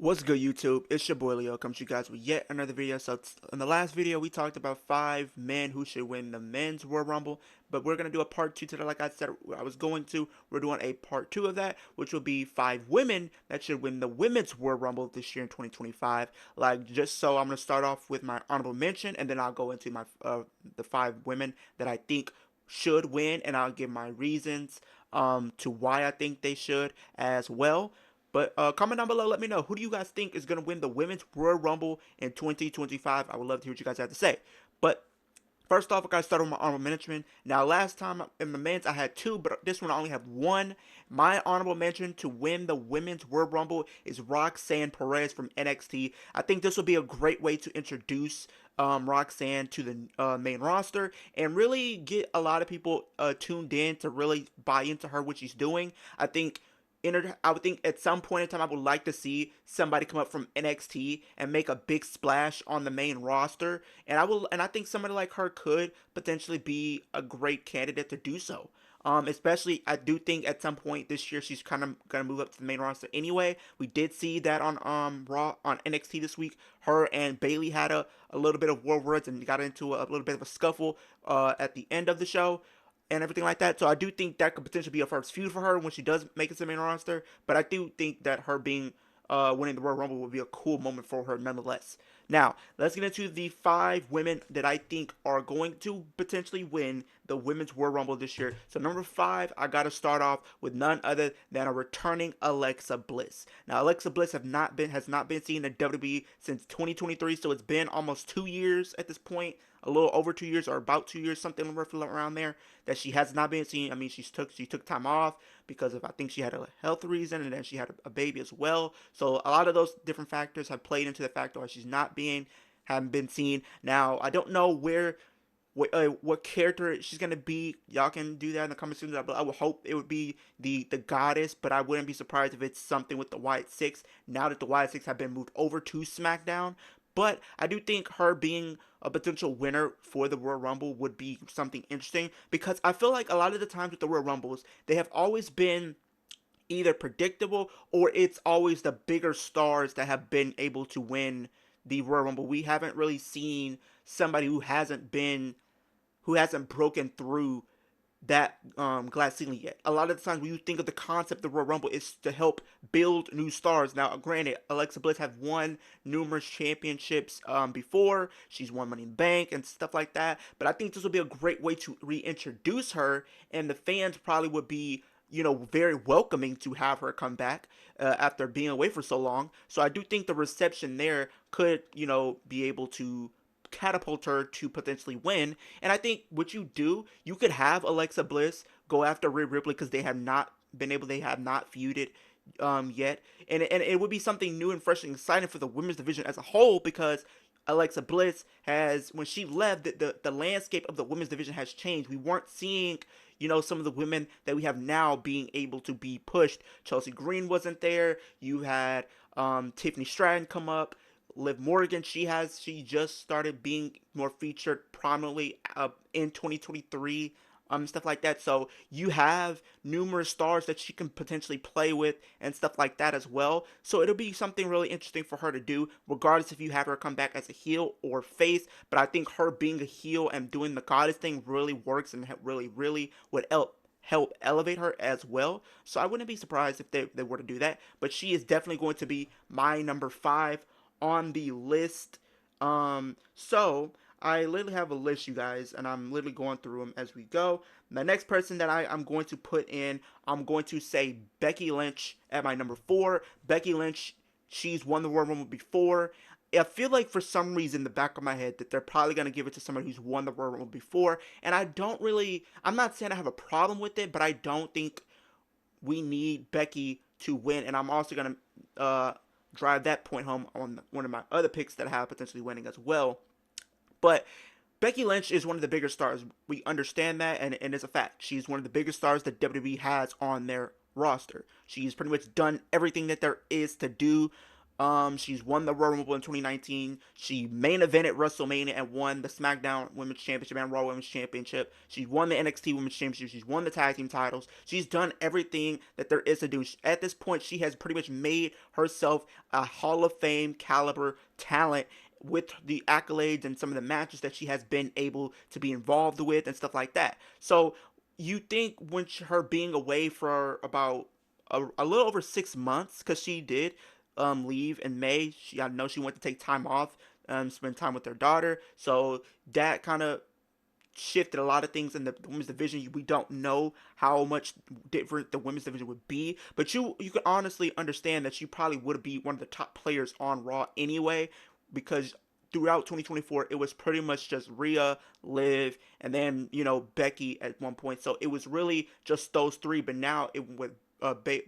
What's good, YouTube? It's your boy Leo, comes to you guys with yet another video. So in the last video we talked about 5 men who should win the men's Royal Rumble, but we're gonna do a part 2 to that. Like I said I was going to, we're doing a part 2 of that, which will be 5 women that should win the women's Royal Rumble this year in 2025. I'm gonna start off with my honorable mention, and then I'll go into my the 5 women that I think should win, and I'll give my reasons to why I think they should as well. But comment down below, let me know, who do you guys think is going to win the Women's Royal Rumble in 2025? I would love to hear what you guys have to say. But first off, I got to start with my honorable mention. Now, last time in the men's, I had 2, but this one I only have 1. My honorable mention to win the Women's Royal Rumble is Roxanne Perez from NXT. I think this will be a great way to introduce Roxanne to the main roster and really get a lot of people tuned in to really buy into her, what she's doing. I would think at some point in time I would like to see somebody come up from NXT and make a big splash on the main roster, and I think somebody like her could potentially be a great candidate to do so. Especially I do think at some point this year she's kind of gonna move up to the main roster anyway. We did see that on Raw on NXT this week. Her and Bayley had a little bit of war words and got into a little bit of a scuffle at the end of the show and everything like that. So I do think that could potentially be a first feud for her when she does make it to the main roster. But I do think that her being winning the Royal Rumble would be a cool moment for her nonetheless. Now, let's get into the 5 women that I think are going to potentially win the Women's Royal Rumble this year. So number 5, I got to start off with none other than a returning Alexa Bliss. Now, Alexa Bliss has not been seen in WWE since 2023, so it's been almost 2 years at this point, a little over 2 years or about 2 years, something roughly around there, that she has not been seen. I mean, she took time off because of, I think she had a health reason, and then she had a baby as well. So a lot of those different factors have played into the factor why she's not being haven't been seen. Now I don't know what character she's gonna be. Y'all can do that in the comments section. I would hope it would be the goddess, but I wouldn't be surprised if it's something with the Wyatt Six. Now that the Wyatt Six have been moved over to SmackDown, but I do think her being a potential winner for the Royal Rumble would be something interesting, because I feel like a lot of the times with the Royal Rumbles, they have always been either predictable or it's always the bigger stars that have been able to win the Royal Rumble. We haven't really seen somebody who hasn't broken through that glass ceiling yet. A lot of the times when you think of the concept of Royal Rumble, is to help build new stars. Now, granted, Alexa Bliss have won numerous championships before. She's won Money in the Bank and stuff like that. But I think this will be a great way to reintroduce her, and the fans probably would be, very welcoming to have her come back after being away for so long. So I do think the reception there could, be able to catapult her to potentially win. And I think what you could have Alexa Bliss go after Rhea Ripley, because they have not feuded yet, and it would be something new and fresh and exciting for the women's division as a whole, because Alexa Bliss has, when she left, the landscape of the women's division has changed. We weren't seeing, some of the women that we have now being able to be pushed. Chelsea Green wasn't there. You had Tiffany Stratton come up. Liv Morgan, she just started being more featured prominently in 2023, stuff like that. So you have numerous stars that she can potentially play with and stuff like that as well. So it'll be something really interesting for her to do, regardless if you have her come back as a heel or face. But I think her being a heel and doing the goddess thing really works, and really would help elevate her as well. So I wouldn't be surprised if they were to do that. But she is definitely going to be my number 5 on the list. So I literally have a list, you guys, and I'm literally going through them as we go. The next person that I'm going to put in, I'm going to say Becky Lynch at my number 4. Becky Lynch, she's won the Royal Rumble before. I feel like for some reason in the back of my head that they're probably going to give it to somebody who's won the Royal Rumble before, and I'm not saying I have a problem with it, but I don't think we need Becky to win, and I'm also going to drive that point home on one of my other picks that I have potentially winning as well. But Becky Lynch is one of the bigger stars. We understand that, and it's a fact. She's one of the biggest stars that WWE has on their roster. She's pretty much done everything that there is to do She's won the Royal Rumble in 2019. She main evented WrestleMania and won the SmackDown Women's Championship and Raw Women's Championship. She's won the NXT Women's Championship. She's won the tag team titles. She's done everything that there is to do. At this point, she has pretty much made herself a Hall of Fame caliber talent with the accolades and some of the matches that she has been able to be involved with and stuff like that. So you think when her being away for about a little over 6 months, because she did leave in May. I know she went to take time off, spend time with her daughter. So that kind of shifted a lot of things in the women's division. We don't know how much different the women's division would be, but you can honestly understand that she probably would be one of the top players on Raw anyway, because throughout 2024 it was pretty much just Rhea, Liv, and then Becky at one point. So it was really just those three. But now with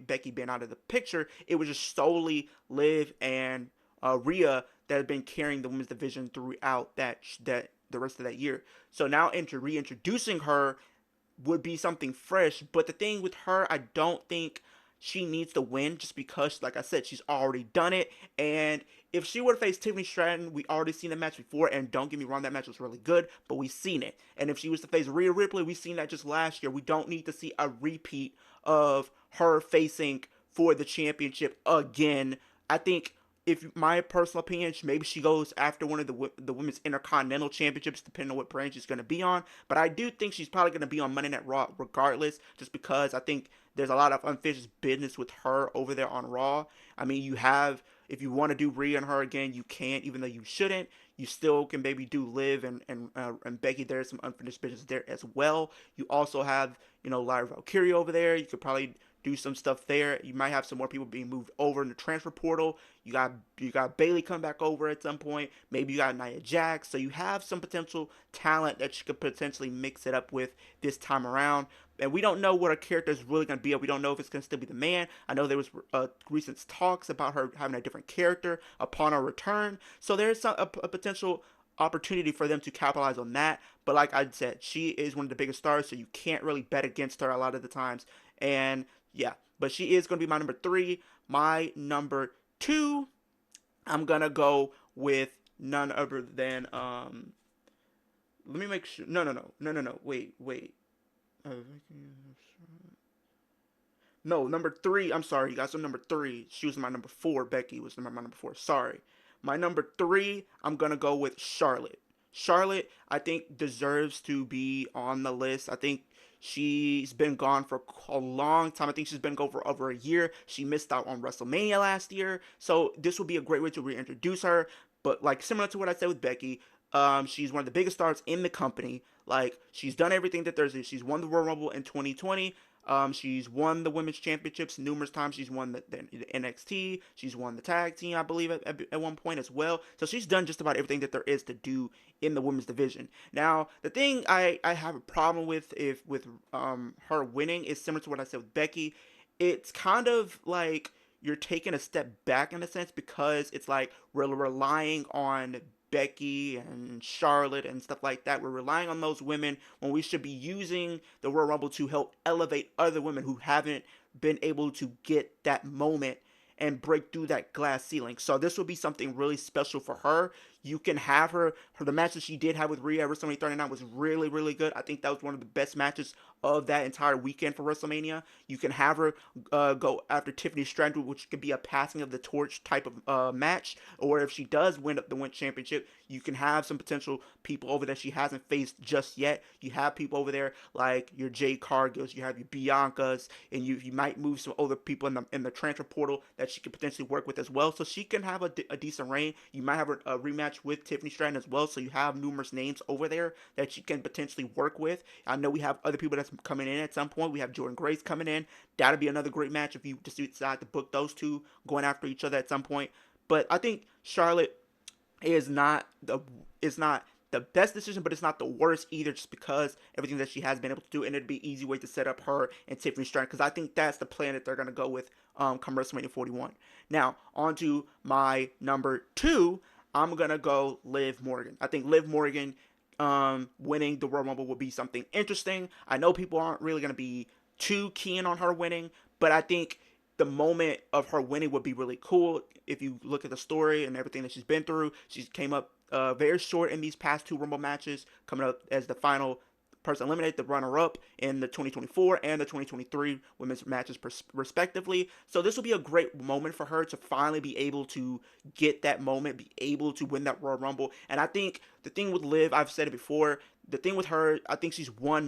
Becky being out of the picture, it was just solely Liv and Rhea that had been carrying the women's division throughout that the rest of that year. So now reintroducing her would be something fresh. But the thing with her, I don't think she needs to win, just because, like I said, she's already done it. And if she were to face Tiffany Stratton, we already seen the match before, and don't get me wrong, that match was really good, but we've seen it. And if she was to face Rhea Ripley, we've seen that just last year. We don't need to see a repeat of her facing for the championship again. I think, if my personal opinion, maybe she goes after one of the women's intercontinental championships, depending on what brand she's going to be on. But I do think she's probably going to be on Monday Night Raw regardless, just because I think there's a lot of unfinished business with her over there on Raw. I mean, if you want to do Rhea and her again, you can, even though you shouldn't. You still can maybe do Liv and Becky. There's some unfinished business there as well. You also have Lyra Valkyrie over there. You could probably do some stuff there. You might have some more people being moved over in the transfer portal. You got Bayley come back over at some point. Maybe you got Nia Jax. So you have some potential talent that you could potentially mix it up with this time around. And we don't know what her character is really going to be. We don't know if it's going to still be the man. I know there was recent talks about her having a different character upon her return. So there's a potential opportunity for them to capitalize on that. But like I said, she is one of the biggest stars, so you can't really bet against her a lot of the times. And yeah, but she is going to be my number 3. My number 2, I'm going to go with none other than let me make sure. No. Wait. No, number 3. I'm sorry, you guys. I'm number 3. She was my number 4. Becky was my number 4. Sorry. My number 3, I'm going to go with Charlotte. Charlotte, I think, deserves to be on the list. I think she's been gone for a long time. I think she's been gone for over a year. She missed out on WrestleMania last year. So this would be a great way to reintroduce her. But like similar to what I said with Becky, she's one of the biggest stars in the company. Like, she's done everything that there's. She's won the Royal Rumble in 2020. She's won the women's championships numerous times. She's won the NXT. She's won the tag team, I believe, at one point as well. So she's done just about everything that there is to do in the women's division. Now, the thing I have a problem with her winning is similar to what I said with Becky. It's kind of like you're taking a step back in a sense, because it's like we're relying on Becky and Charlotte and stuff like that. We're relying on those women when we should be using the Royal Rumble to help elevate other women who haven't been able to get that moment and break through that glass ceiling. So this will be something really special for her. You can have her the match that she did have with Rhea at WrestleMania 39 was really, really good. I think that was one of the best matches of that entire weekend for WrestleMania. You can have her go after Tiffany Stratton, which could be a passing of the torch type of match. Or if she does win up the Win Championship, you can have some potential people over there she hasn't faced just yet. You have people over there like your Jade Cargills, you have your Biancas, and you might move some other people in the transfer portal that she could potentially work with as well. So she can have a decent reign. You might have a rematch with Tiffany Stratton as well. So you have numerous names over there that she can potentially work with. I know we have other people that's coming in at some point. We have Jordan Grace coming in. That'll be another great match if you just decide to book those two going after each other at some point. But I think Charlotte is not the best decision, but it's not the worst either, just because everything that she has been able to do, and it'd be an easy way to set up her and Tiffany Stratton, because I think that's the plan that they're going to go with come WrestleMania 41. Now, on to my number 2, I'm going to go Liv Morgan. I think Liv Morgan winning the Royal Rumble will be something interesting. I know people aren't really going to be too keen on her winning, but I think the moment of her winning would be really cool. If you look at the story and everything that she's been through, she came up very short in these past two Rumble matches, coming up as the final person eliminated, the runner-up in the 2024 and the 2023 women's matches respectively. So this will be a great moment for her to finally be able to get that moment, be able to win that Royal Rumble. And I think the thing with Liv, I've said it before, the thing with her, I think she's one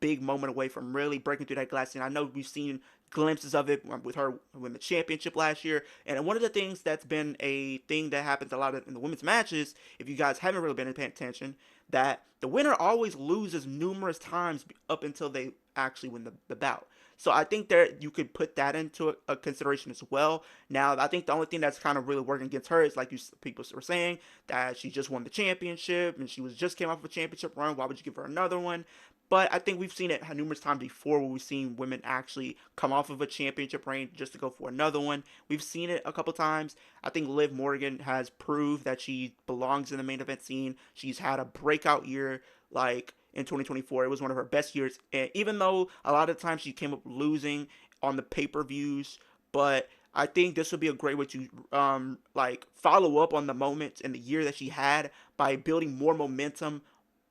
big moment away from really breaking through that glass ceiling. I know we've seen glimpses of it with her win the championship last year. And one of the things that's been a thing that happens a lot in the women's matches, if you guys haven't really been paying attention, that the winner always loses numerous times up until they actually win the bout. So I think that you could put that into a consideration as well. Now, I think the only thing that's kind of really working against her is, like people were saying, that she just won the championship and she was just came off of a championship run. Why would you give her another one? But I think we've seen it numerous times before where we've seen women actually come off of a championship reign just to go for another one. We've seen it a couple times. I think Liv Morgan has proved that she belongs in the main event scene. She's had a breakout year like in 2024. It was one of her best years. And even though a lot of times she came up losing on the pay-per-views, but I think this would be a great way to like follow up on the moments in the year that she had by building more momentum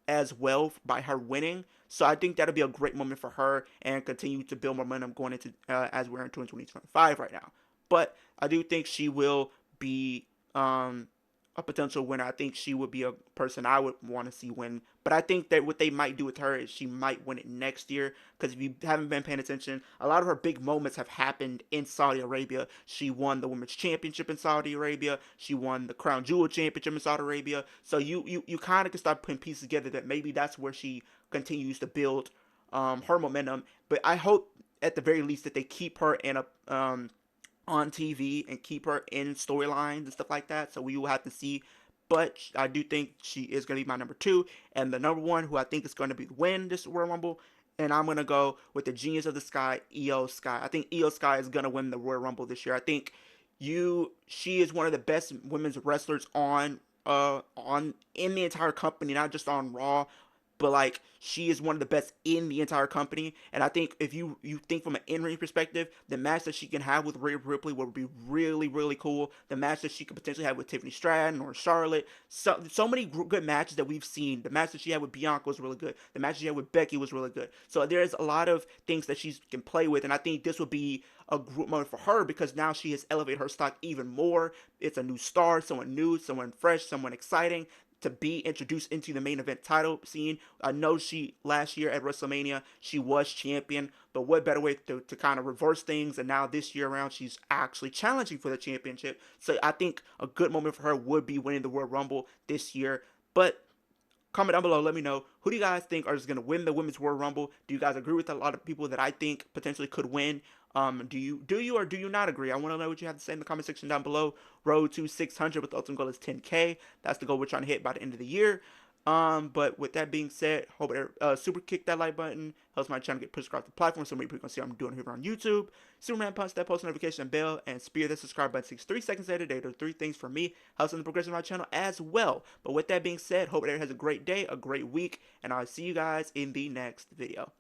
as well by her winning. So I think that'll be a great moment for her and continue to build momentum going into as we're in 2025 right now. But I do think she will be a potential winner. I think she would be a person I would want to see win. But I think that what they might do with her is she might win it next year. Because if you haven't been paying attention, a lot of her big moments have happened in Saudi Arabia. She won the Women's Championship in Saudi Arabia. She won the Crown Jewel Championship in Saudi Arabia. So you kind of can start putting pieces together that maybe that's where she continues to build her momentum. But I hope at the very least that they keep her in a on TV and keep her in storylines and stuff like that. So we will have to see. But I do think she is going to be my number two. And the number one, who I think is going to be win this Royal Rumble, and I'm going to go with the Genius of the Sky, Io Sky. I think Io Sky is going to win the Royal Rumble this year. I think she is one of the best women's wrestlers on in the entire company, not just on Raw, but like she is one of the best in the entire company. And I think if you think from an in-ring perspective, the match that she can have with Rhea Ripley would be really cool. The match that she could potentially have with Tiffany Stratton or Charlotte, so many good matches that we've seen. The match that she had with Bianca was really good. The match she had with Becky was really good. So there's a lot of things that she can play with, and I think this would be a group moment for her because now she has elevated her stock even more. It's a new star, someone new, someone fresh, someone exciting to be introduced into the main event title scene. I know she last year at WrestleMania she was champion, but what better way to kind of reverse things? And now this year around she's actually challenging for the championship. So I think a good moment for her would be winning the Royal Rumble this year. But comment down below. Let me know, who do you guys think are just going to win the Women's Royal Rumble? Do you guys agree with a lot of people that I think potentially could win? Do you or do you not agree? I want to know what you have to say in the comment section down below. Road to 600 with the ultimate goal is 10K. That's the goal we're trying to hit by the end of the year. But with that being said, hope super kick that like button. Helps my channel get pushed across the platform so many people can see what I'm doing here on YouTube. Superman punch that post notification bell and spear the subscribe button 6 3 seconds later. Those are 3 things for me. Helps in the progression of my channel as well. But with that being said, hope everyone has a great day, a great week, and I'll see you guys in the next video.